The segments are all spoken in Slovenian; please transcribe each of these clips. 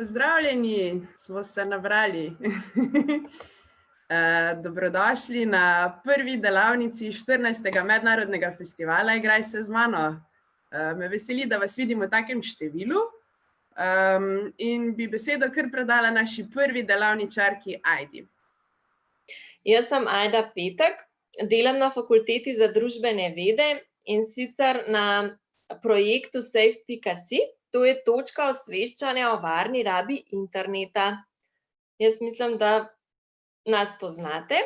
Pozdravljeni, smo se nabrali. Dobrodošli na prvi delavnici 14. mednarodnega festivala Igraj se z mano. Me veseli, da vas vidim v takem številu in bi besedo kar predala naši prvi delavničarki Ajdi. Jaz sem Ajda Petek, delam na Fakulteti za družbene vede in sicer na projektu Safe.si. To je točka osveščanja o varni rabi interneta. Jaz mislim, da nas poznate.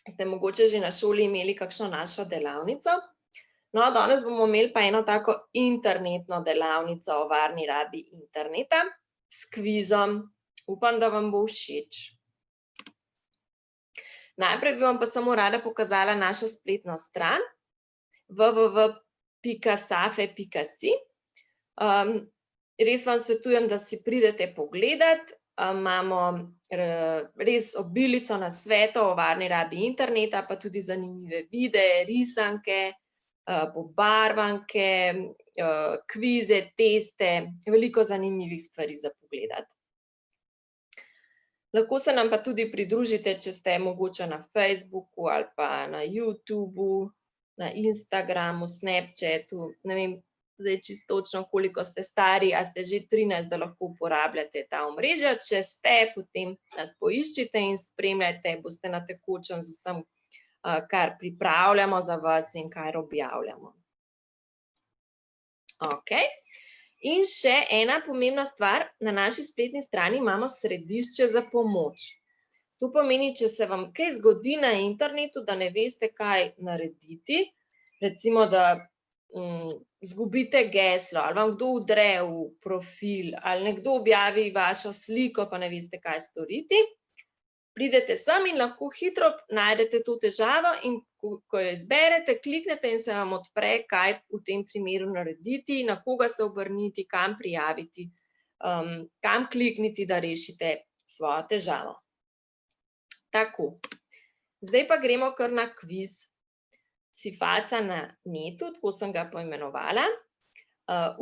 Ste mogoče že na šoli imeli kakšno našo delavnico. No, danes bomo imeli pa eno tako internetno delavnico o varni rabi interneta s kvizom. Upam, da vam bo všeč. Najprej bi vam pa samo rada pokazala našo spletno stran www.safe.si. Res vam svetujem, da si pridete pogledat. Imamo res obilico nasvetov o varni rabi interneta, pa tudi zanimive videe, risanke, pobarvanke, kvize, teste, veliko zanimivih stvari za pogledati. Lahko se nam pa tudi pridružite, če ste mogoče na Facebooku ali pa na YouTubeu, na Instagramu, Snapchatu, ne vem, zdaj čisto točno, koliko ste stari, a ste že 13, da lahko uporabljate ta omrežja. Če ste, potem nas poiščite in spremljajte, boste na tekočem z vsem, kar pripravljamo za vas in kar objavljamo. Ok. In še ena pomembna stvar, na naši spletni strani imamo središče za pomoč. To pomeni, če se vam kaj zgodi na internetu, da ne veste, kaj narediti, recimo, da izgubite geslo, ali vam kdo vdre v profil, ali nekdo objavi vašo sliko, pa ne veste, kaj storiti, pridete sem in lahko hitro najdete to težavo in ko jo izberete, kliknete in se vam odpre, kaj v tem primeru narediti, na koga se obrniti, kam prijaviti, kam klikniti, da rešite svojo težavo. Tako, zdaj pa gremo kar na kviz. Si faca na netu, tako sem ga poimenovala.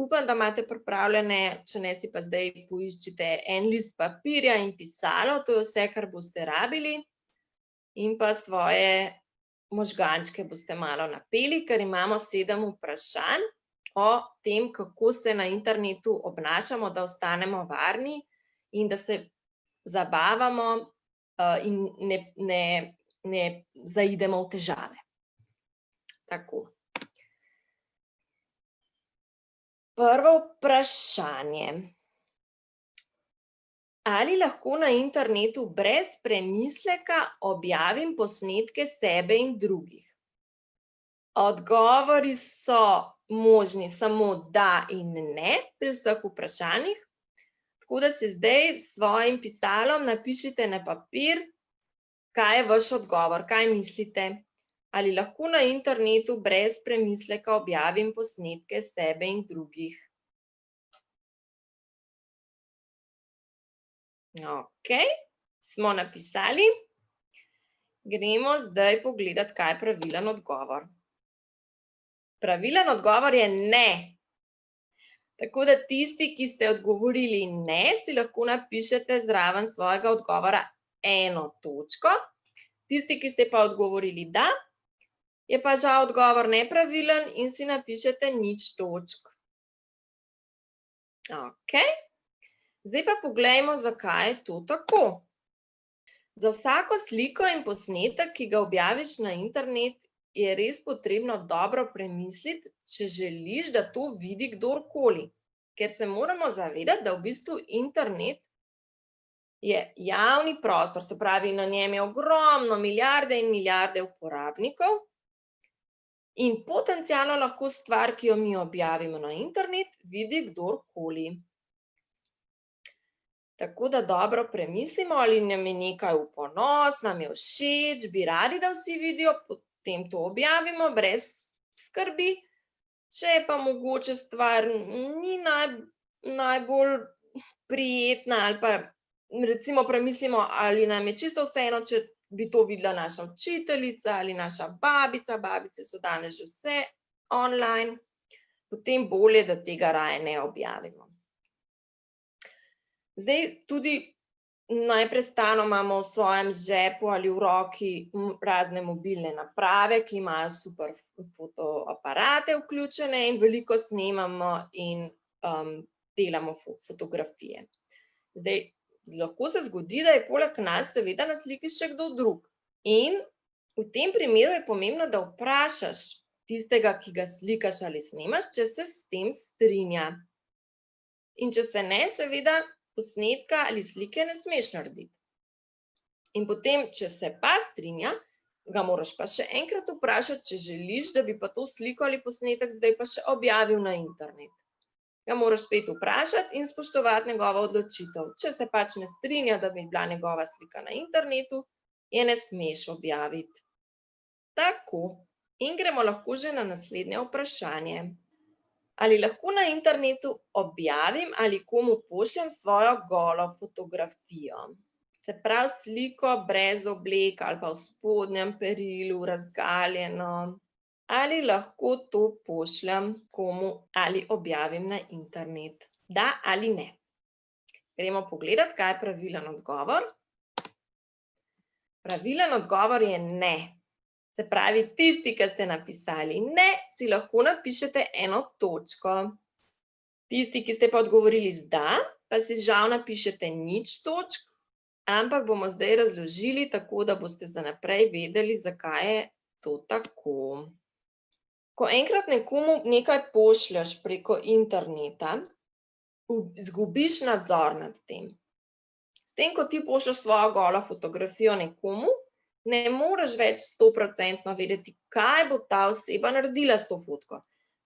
Upam, da imate pripravljene, če ne si pa zdaj poiščite en list papirja in pisalo, to je vse, kar boste rabili. In pa svoje možgančke boste malo napeli, ker imamo 7 vprašanj o tem, kako se na internetu obnašamo, da ostanemo varni in da se zabavamo in ne zaidemo v težave. Tako. Prvo vprašanje. Ali lahko na internetu brez premisleka objavim posnetke sebe in drugih? Odgovori so možni samo da in ne pri vseh vprašanjih. Tako da si zdaj s svojim pisalom napišite na papir, kaj je vaš odgovor, kaj mislite. Ali lahko na internetu brez premisleka objavim posnetke sebe in drugih? Ok, smo napisali. Gremo zdaj pogledati, kaj je pravilen odgovor. Pravilen odgovor je ne. Tako da tisti, ki ste odgovorili ne, si lahko napišete zraven svojega odgovora 1 točko. Tisti, ki ste pa odgovorili da, je pa žal odgovor nepravilen in si napišete 0 točk. Ok. Zdaj pa poglejmo, zakaj je to tako. Za vsako sliko in posnetek, ki ga objaviš na internet, je res potrebno dobro premisliti, če želiš, da to vidi kdorkoli. Ker se moramo zavedati, da v bistvu internet je javni prostor, se pravi, na njem je ogromno, milijarde in milijarde uporabnikov, in potencialno lahko stvar, ki jo mi objavimo na internet, vidi kdorkoli. Tako da dobro premislimo, ali nam je nekaj v ponos, nam je všeč, bi radi, da vsi vidijo, potem to objavimo brez skrbi. Če pa mogoče stvar ni najbolj prijetna, ali pa recimo premislimo, ali nam je čisto vseeno, če bi to videla naša učiteljica ali naša babica, babice so danes že vse online, potem bolje, da tega raje ne objavimo. Zdaj tudi neprestano imamo v svojem žepu ali v roki razne mobilne naprave, ki imajo super fotoaparate vključene in veliko snemamo in delamo fotografije. Zdaj, lahko se zgodi, da je poleg nas seveda na sliki še kdo drug. In v tem primeru je pomembno, da vprašaš tistega, ki ga slikaš ali snemaš, če se s tem strinja. In če se ne, seveda posnetka ali slike ne smeš narediti. In potem, če se pa strinja, ga moraš pa še enkrat vprašati, če želiš, da bi pa to sliko ali posnetek zdaj pa še objavil na internet. Ga moraš spet vprašati in spoštovati njegovo odločitev. Če se pač ne strinja, da bi bila njegova slika na internetu, je ne smeš objaviti. Tako. In gremo lahko že na naslednje vprašanje. Ali lahko na internetu objavim ali komu pošljem svojo golo fotografijo? Se pravi sliko brez oblek ali pa v spodnjem perilu, razgaljeno. Ali lahko to pošljem komu ali objavim na internet? Da ali ne? Gremo pogledati, kaj je pravilen odgovor. Pravilen odgovor je ne. Se pravi, tisti, ki ste napisali ne, si lahko napišete eno točko. Tisti, ki ste pa odgovorili z da, pa si žal napišete nič točk, ampak bomo zdaj razložili tako, da boste za naprej vedeli, zakaj je to tako. Ko enkrat nekomu nekaj pošlješ preko interneta, izgubiš nadzor nad tem. S tem, ko ti pošlješ svojo golo fotografijo nekomu, ne moreš več 100% vedeti, kaj bo ta oseba naredila s to fotko.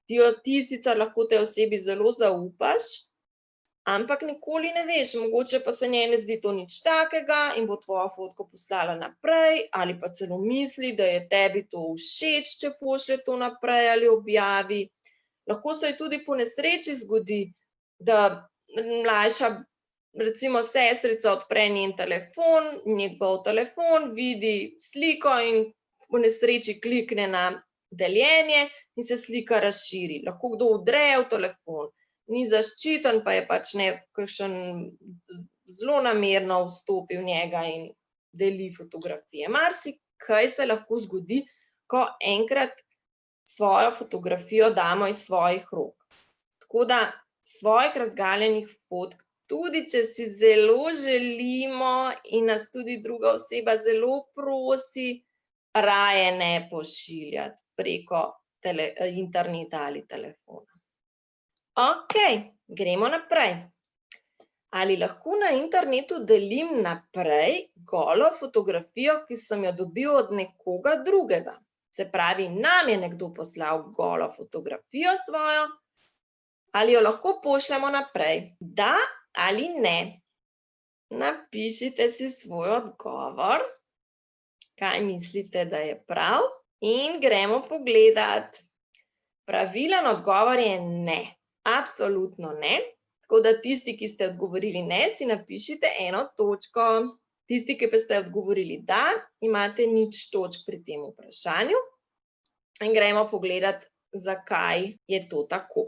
Ti sicer lahko tej osebi zelo zaupaš, ampak nikoli ne veš, mogoče pa se njej ne zdi to nič takega in bo tvojo fotko poslala naprej ali pa celo misli, da je tebi to všeč, če pošlje to naprej ali objavi. Lahko se ji tudi po nesreči zgodi, da mlajša recimo sestrica odpre njen telefon, njegov telefon, vidi sliko in po nesreči klikne na deljenje in se slika razširi. Lahko kdo vdre v telefon, ni zaščiten, pa je pač kakšen zelo namerno vstopi v njega in deli fotografije. Marsikaj se lahko zgodi, ko enkrat svojo fotografijo damo iz svojih rok. Tako da svojih razgaljenih fotk, tudi če si zelo želimo in nas tudi druga oseba zelo prosi, raje ne pošiljati preko interneta ali telefona. Okej, gremo naprej. Ali lahko na internetu delim naprej golo fotografijo, ki sem jo dobil od nekoga drugega? Se pravi, nam je nekdo poslal golo fotografijo svojo, ali jo lahko pošljemo naprej? Da ali ne? Napišite si svoj odgovor, kaj mislite, da je prav, in gremo pogledat. Pravilen odgovor je ne, absolutno ne. Tako da tisti, ki ste odgovorili ne, si napišite eno točko. Tisti, ki pa ste odgovorili da, imate nič točk pri tem vprašanju. In gremo pogledat, zakaj je to tako.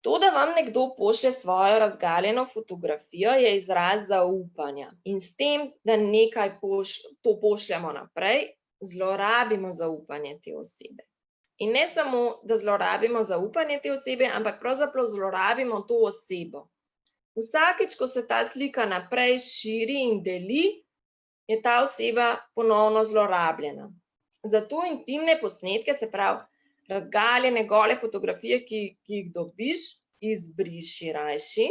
To, da vam nekdo pošlje svojo razgaljeno fotografijo, je izraz zaupanja. In s tem, da nekaj to pošljemo naprej, zlorabimo zaupanje te osebe. In ne samo, da zlorabimo zaupanje te osebe, ampak pravzaprav zlorabimo to osebo. Vsakič, ko se ta slika naprej širi in deli, je ta oseba ponovno zlorabljena. Zato intimne posnetke, se pravi, razgaljene gole fotografije, ki jih dobiš, izbriši rajši,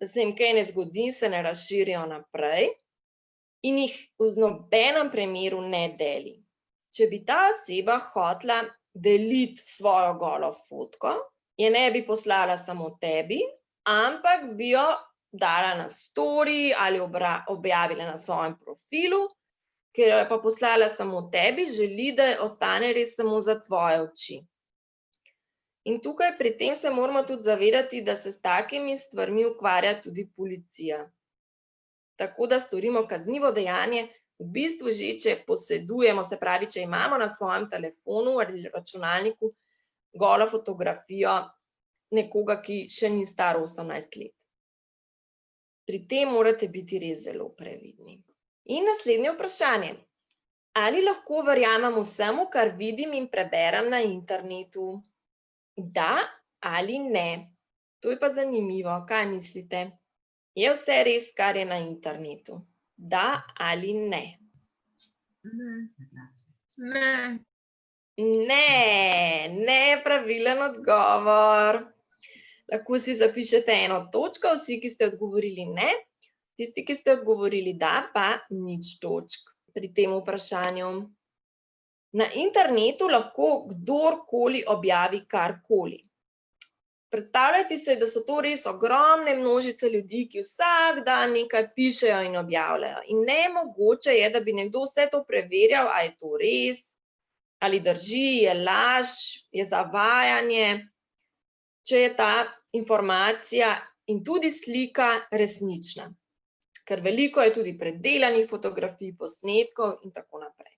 da se jim kaj ne zgodi, se ne razširijo naprej in jih v nobenem primeru ne deli. Če bi ta oseba hotela deliti svojo golo fotko, je ne bi poslala samo tebi, ampak bi jo dala na story ali objavila na svojem profilu, ker jo je pa poslala samo tebi, želi, da ostane res samo za tvoje oči. In tukaj pri tem se moramo tudi zavedati, da se s takimi stvarmi ukvarja tudi policija. Tako da storimo kaznivo dejanje, v bistvu že, če posedujemo, se pravi, če imamo na svojem telefonu ali računalniku golo fotografijo nekoga, ki še ni star 18 let. Pri tem morate biti res zelo previdni. In naslednje vprašanje. Ali lahko verjamem vsemu, kar vidim in preberem na internetu? Da ali ne? To je pa zanimivo. Kaj mislite? Je vse res, kar je na internetu? Da ali ne? Ne. Ne, nepravilen odgovor. Lahko si zapišete 1 točko, vsi, ki ste odgovorili ne. Tisti, ki ste odgovorili da, pa 0 točk pri tem vprašanju. Na internetu lahko kdorkoli objavi karkoli. Predstavljajte si, da so to res ogromne množice ljudi, ki vsak dan nekaj pišejo in objavljajo. In nemogoče je, da bi nekdo vse to preverjal, a je to res, ali drži, je laž, je zavajanje, če je ta informacija in tudi slika resnična. Ker veliko je tudi predelanih fotografij, posnetkov in tako naprej.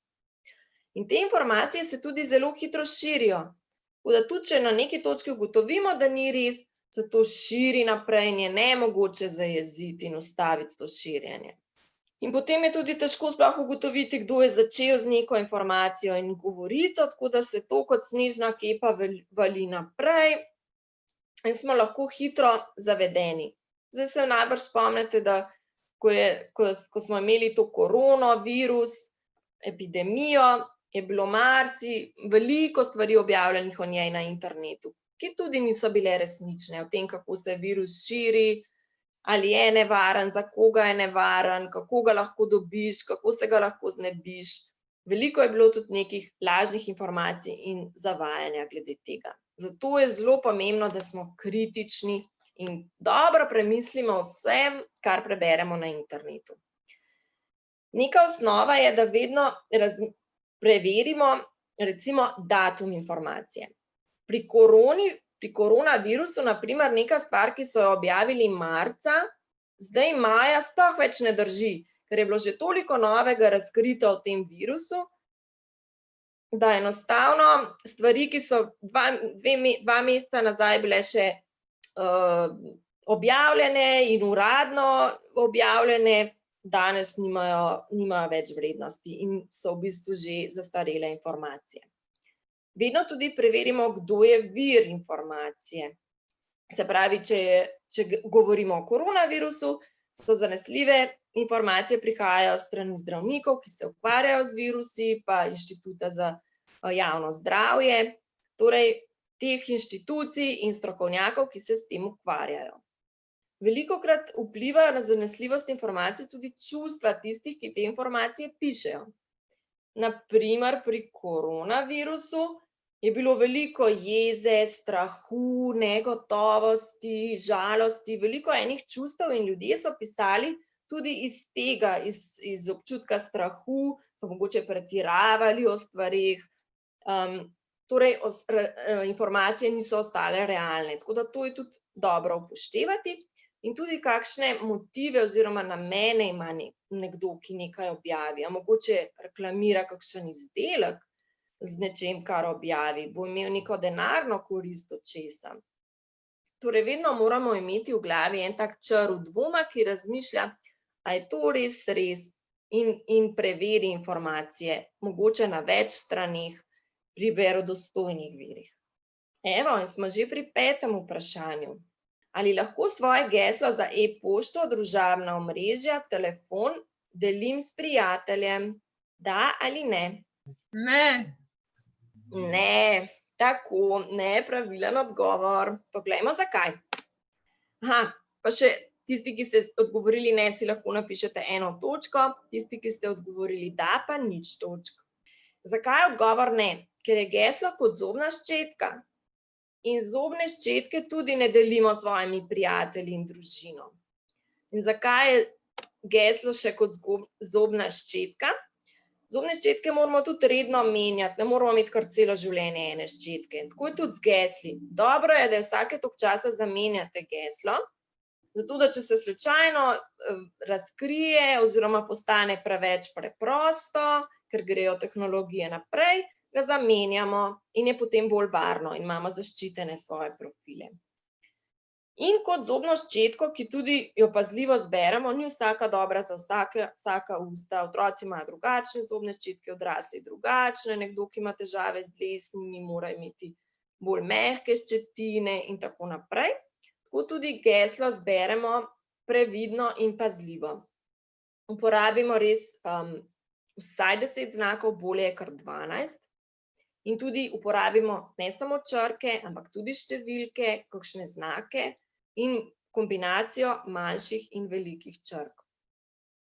In te informacije se tudi zelo hitro širijo. Tako da tudi, če na neki točki ugotovimo, da ni res, se to širi naprej in je nemogoče zajeziti in ustaviti to širjenje. In potem je tudi težko sploh ugotoviti, kdo je začel z neko informacijo in govorico, tako da se to kot snežna kepa vali naprej in smo lahko hitro zavedeni. Zdaj se najbrž spomnite, da ko smo imeli to koronavirus, epidemijo, je bilo veliko stvari objavljenih o njej na internetu, ki tudi niso bile resnične, o tem, kako se virus širi, ali je nevaren, za koga je nevaren, kako ga lahko dobiš, kako se ga lahko znebiš. Veliko je bilo tudi nekih lažnih informacij in zavajanja glede tega. Zato je zelo pomembno, da smo kritični in dobro premislimo vsem, kar preberemo na internetu. Neka osnova je, da vedno preverimo recimo datum informacije. Pri koronavirusu, na primer, neka stvar, ki so jo objavili marca, zdaj maja sploh več ne drži, ker je bilo že toliko novega razkrito o tem virusu, da enostavno stvari, ki so 2 meseca nazaj bile še objavljene in uradno objavljene, danes nimajo več vrednosti in so v bistvu že zastarele informacije. Vedno tudi preverimo, kdo je vir informacije. Se pravi, če govorimo o koronavirusu, so zanesljive informacije prihajajo s strani zdravnikov, ki se ukvarjajo z virusi, pa Inštituta za javno zdravje, torej teh inštitucij in strokovnjakov, ki se s tem ukvarjajo. Velikokrat vplivajo na zanesljivost informacij tudi čustva tistih, ki te informacije pišejo. Na primer, pri koronavirusu je bilo veliko jeze, strahu, negotovosti, žalosti, veliko enih čustev in ljudje so pisali tudi iz tega, iz občutka strahu, so mogoče pretiravali o stvareh, torej informacije niso ostale realne, tako da to je tudi dobro upoštevati. In tudi kakšne motive oziroma namene ima nekdo, ki nekaj objavi. A mogoče reklamira kakšen izdelek z nečem, kar objavi, bo imel neko denarno korist od česa. Torej, vedno moramo imeti v glavi en tak črv dvoma, ki razmišlja, a je to res in preveri informacije, mogoče na več straneh, pri verodostojnih virih. Evo, in smo že pri 5. vprašanju. Ali lahko svoje geslo za e-pošto, družabna omrežja, telefon delim s prijateljem? Da ali ne? Ne. Ne, tako, nepravilen odgovor. Poglejmo, zakaj. Pa še tisti, ki ste odgovorili ne, si lahko napišete 1 točko, tisti, ki ste odgovorili da, pa 0 točk. Zakaj odgovor ne? Ker je geslo kot zobna ščetka. In zobne ščetke tudi ne delimo s svojimi prijatelji in družino. In zakaj je geslo še kot zobna ščetka? Zobne ščetke moramo tudi redno menjati, ne moramo imeti kar celo življenje ene ščetke. Tako je tudi z gesli. Dobro je, da vsake toliko časa zamenjate geslo, zato da če se slučajno razkrije oziroma postane preveč preprosto, ker grejo tehnologije naprej, ga zamenjamo in je potem bolj varno in imamo zaščitene svoje profile. In kot zobno ščetko, ki tudi jo pazljivo zberemo, ni vsaka dobra za vsaka usta. Otroci imajo drugačne zobne ščetke, odrasli drugačne, nekdo, ki ima težave z dlesnimi, mora imeti bolj mehke ščetine in tako naprej. Tako tudi geslo zberemo previdno in pazljivo. Uporabimo res vsaj 10 znakov, bolje je kar 12. In tudi uporabimo ne samo črke, ampak tudi številke, kakšne znake in kombinacijo manjših in velikih črk.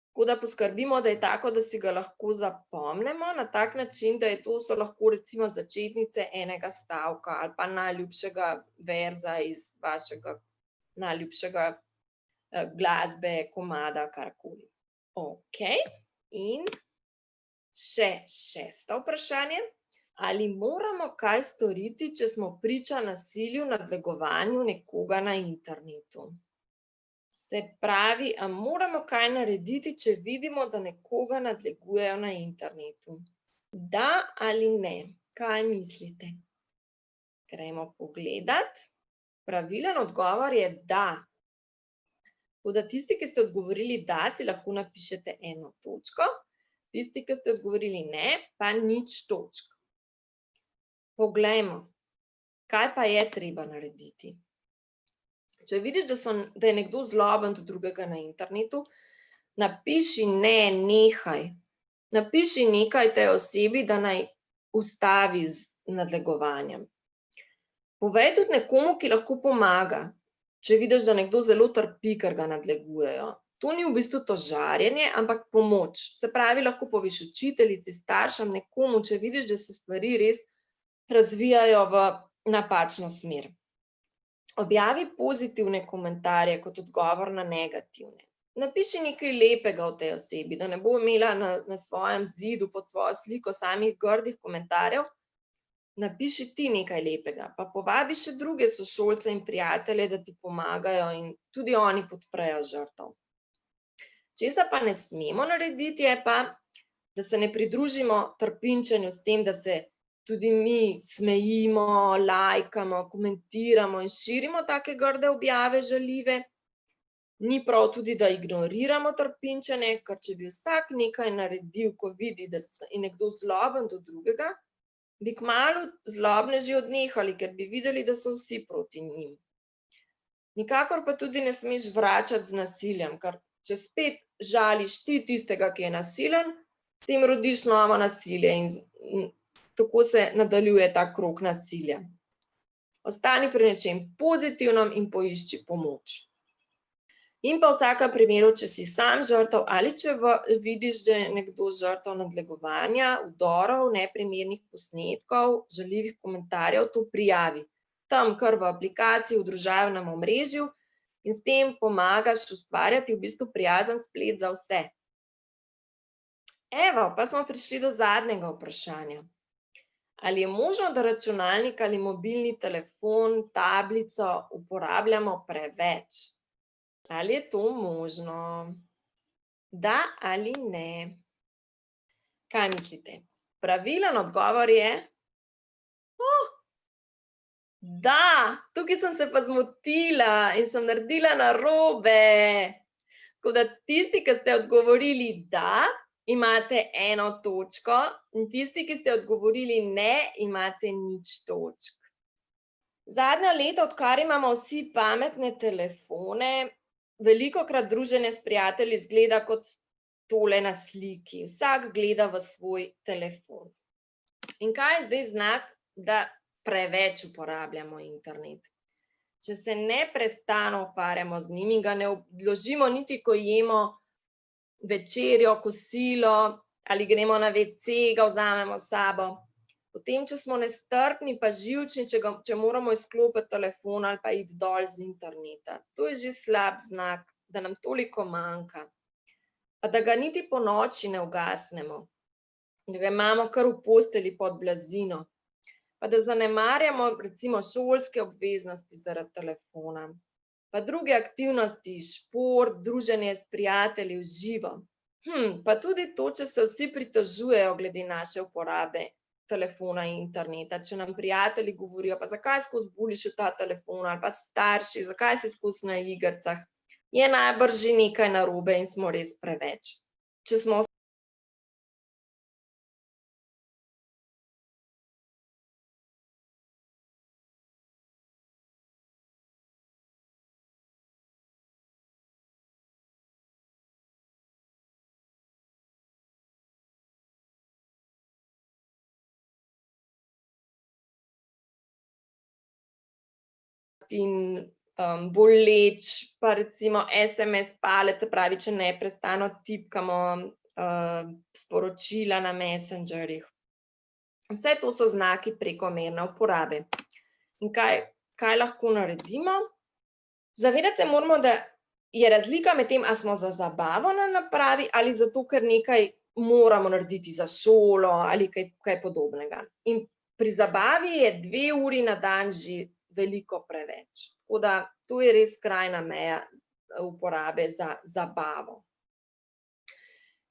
Tako da poskrbimo, da je tako, da si ga lahko zapomnimo na tak način, da so lahko recimo začetnice enega stavka ali pa najljubšega verza iz vašega najljubšega glasbe, komada, karkoli. Okej, in še 6. vprašanje. Ali moramo kaj storiti, če smo priča nasilju, nadlegovanju nekoga na internetu? Se pravi, a moramo kaj narediti, če vidimo, da nekoga nadlegujejo na internetu? Da ali ne? Kaj mislite? Gremo pogledat. Pravilen odgovor je da. Tako da tisti, ki ste odgovorili da, si lahko napišete 1 točko. Tisti, ki ste odgovorili ne, pa 0 točk. Poglejmo, kaj pa je treba narediti. Če vidiš, da je nekdo zloben do drugega na internetu, napiši ne, nehaj. Napiši nekaj tej osebi, da naj ustavi z nadlegovanjem. Povej tudi nekomu, ki lahko pomaga, če vidiš, da nekdo zelo trpi, ker ga nadlegujejo. To ni v bistvu tožarjenje, ampak pomoč. Se pravi, lahko poveš učiteljici, staršem, nekomu, če vidiš, da se stvari res razvijajo v napačno smer. Objavi pozitivne komentarje kot odgovor na negativne. Napiši nekaj lepega o tej osebi, da ne bo imela na svojem zidu pod svojo sliko samih grdih komentarjev. Napiši ti nekaj lepega, pa povabi še druge sošolce in prijatelje, da ti pomagajo in tudi oni podprejo žrtev. Česa pa ne smemo narediti, je pa, da se ne pridružimo trpinčenju s tem, da se tudi mi smejimo, lajkamo, komentiramo in širimo take grde objave žaljive. Ni prav tudi, da ignoriramo trpinčenje, ker če bi vsak nekaj naredil, ko vidi, da je nekdo zloben do drugega, bi kmalu zlobneži odnehali, ker bi videli, da so vsi proti njim. Nikakor pa tudi ne smeš vračati z nasiljem, ker če spet žališ ti tistega, ki je nasilen, s tem rodiš novo nasilje in tako se nadaljuje ta krog nasilja. Ostani pri nečem pozitivnem in poišči pomoč. In pa v vsakem primeru, če si sam žrtev ali če vidiš, da je nekdo žrtev nadlegovanja, vdorov, neprimernih posnetkov, žaljivih komentarjev, to prijavi. Tam kar v aplikaciji, v družabnem omrežju in s tem pomagaš ustvarjati v bistvu prijazen splet za vse. Evo, pa smo prišli do zadnjega vprašanja. Ali je možno, da računalnik ali mobilni telefon, tablico uporabljamo preveč? Ali je to možno? Da ali ne? Kaj mislite? Pravilen odgovor je? Da, tukaj sem se pa zmotila in sem naredila narobe. Tako da tisti, ki ste odgovorili da, imate 1 točko in tisti, ki ste odgovorili ne, imate 0 točk. Zadnja leta, odkar imamo vsi pametne telefone, velikokrat druženje s prijatelji izgleda kot tole na sliki. Vsak gleda v svoj telefon. In kaj je zdaj znak, da preveč uporabljamo internet? Če se neprestano ukvarjamo z njim in ga ne odložimo niti, ko jemo večerjo, kosilo ali gremo na WC, ga vzamemo s sabo. Potem, če smo nestrpni pa živčni, če moramo izklopiti telefon ali pa iti dol z interneta. To je že slab znak, da nam toliko manjka. Pa da ga niti po noči ne ugasnemo, da ga imamo kar v postelji pod blazino. Pa da zanemarjamo recimo šolske obveznosti zaradi telefona. Pa druge aktivnosti, šport, druženje s prijatelji v živo. Pa tudi to, če se vsi pritožujejo glede naše uporabe telefona in interneta. Če nam prijatelji govorijo, pa zakaj skozi buliš v ta telefon, ali pa starši, zakaj si skozi na igricah, je najbrž že nekaj narobe in smo res preveč. Če smo in boleč, pa recimo SMS palec, se pravi, če neprestano tipkamo sporočila na Messengerjih. Vse to so znaki prekomerne uporabe. In kaj lahko naredimo? Zavedati se moramo, da je razlika med tem, ali smo za zabavo na napravi ali zato, ker nekaj moramo narediti za šolo ali kaj podobnega. In pri zabavi je 2 uri na dan že veliko preveč. Tako da to je res skrajna meja uporabe za zabavo.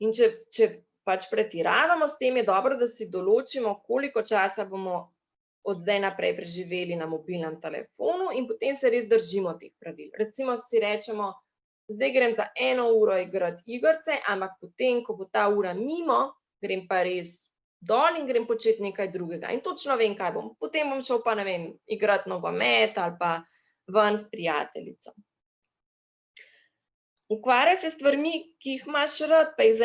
In če pač pretiravamo s tem, je dobro, da si določimo, koliko časa bomo od zdaj naprej preživeli na mobilnem telefonu in potem se res držimo teh pravil. Recimo si rečemo, zdaj grem za 1 uro igrati igrice, ampak potem, ko bo ta ura mimo, grem pa res dol in grem početi nekaj drugega. In točno vem, kaj bom. Potem bom šel pa, ne vem, igrati nogomet ali pa ven s prijateljico. Ukvarjaj se s stvarmi, ki jih imaš rad, pa jih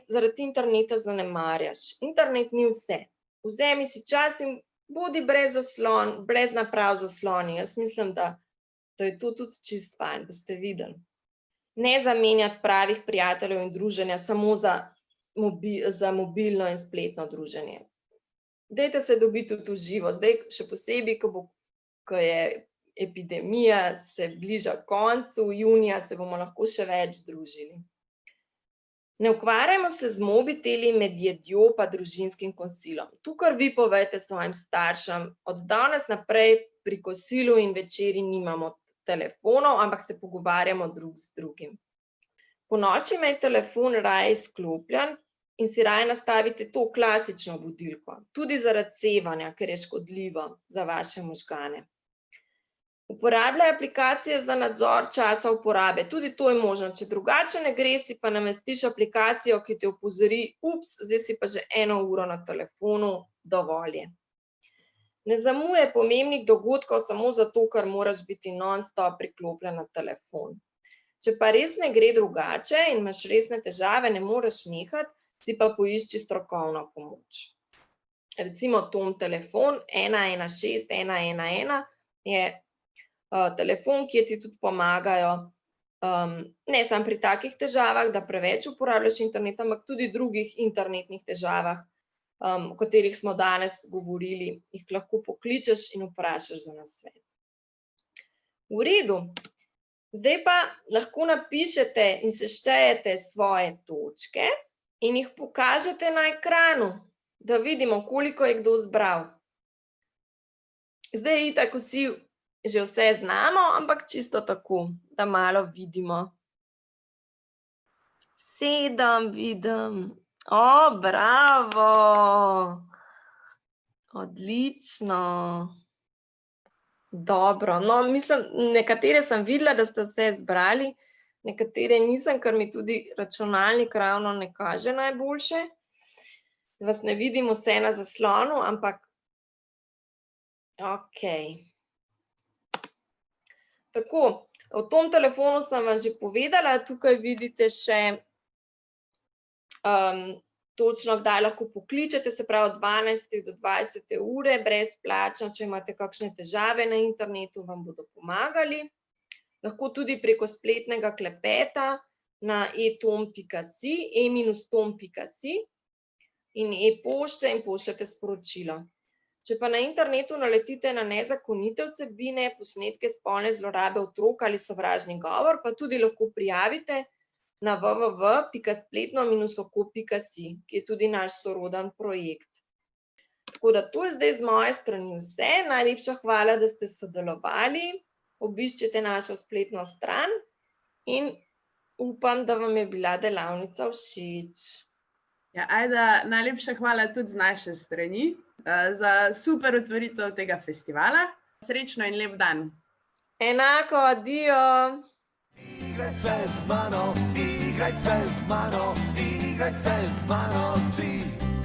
zaradi interneta zanemarjaš. Internet ni vse. Vzemi si čas in bodi brez naprav zasloni. Jaz mislim, da je to tudi čist fajn, boste videli. Ne zamenjati pravih prijateljev in druženja samo za mobilno in spletno druženje. Dajte se dobiti tudi v živo. Zdaj še posebej, ko je epidemija, se bliža koncu, junija se bomo lahko še več družili. Ne ukvarjamo se z mobiteli med jedjo pa družinskim kosilom. Tu kar vi povejte svojim staršem, od danes naprej pri kosilu in večeri nimamo telefonov, ampak se pogovarjamo drug z drugim. Ponoči imej telefon raje izklopljen in si raje nastavite to klasično budilko, tudi zaradi sevanja, ker je škodljivo za vaše možgane. Uporabljaj aplikacije za nadzor časa uporabe, tudi to je možno. Če drugače ne gre, si pa namestiš aplikacijo, ki te opozori, ups, zdaj si pa že 1 uro na telefonu, dovolj je. Ne zamujaj pomembnih dogodkov samo zato, ker moraš biti non-stop priklopljen na telefon. Če pa res ne gre drugače in imaš resne težave, ne moreš nehati, si pa poišči strokovno pomoč. Recimo Tom telefon 116 111 je telefon, kjer ti tudi pomagajo, ne samo pri takih težavah, da preveč uporabljaš internet, ampak tudi drugih internetnih težavah, o katerih smo danes govorili, jih lahko pokličeš in vprašaš za nasvet. V redu. Zdaj pa lahko napišete in seštejete svoje točke in jih pokažete na ekranu, da vidimo, koliko je kdo zbral. Zdaj itak vsi že vse znamo, ampak čisto tako, da malo vidimo. 7 vidim. O, bravo! Odlično! Dobro, no, mislim, nekatere sem videla, da ste vse zbrali, nekatere nisem, ker mi tudi računalnik ravno ne kaže najboljše. Vas ne vidim vse na zaslonu, ampak okej. Tako, o tom telefonu sem vam že povedala, tukaj vidite še točno, kdaj lahko pokličete, se pravi od 12 do 20 ure, brezplačno, če imate kakšne težave na internetu, vam bodo pomagali. Lahko tudi preko spletnega klepeta na e-tom.si, e-tom.si in e-pošte in pošljete sporočilo. Če pa na internetu naletite na nezakonite vsebine, posnetke spolne zlorabe otrok ali sovražni govor, pa tudi lahko prijavite na www.spletno-oko.si, ki je tudi naš soroden projekt. Tako da to je zdaj z moje strani vse. Najlepša hvala, da ste sodelovali. Obiščite našo spletno stran in upam, da vam je bila delavnica všeč. Ja, Ajda, najlepša hvala tudi z naše strani. za super otvoritev tega festivala. Srečno in lep dan. Enako, adijo. Igraj se z mano, igraj se z mano, igraj se z mano, ti.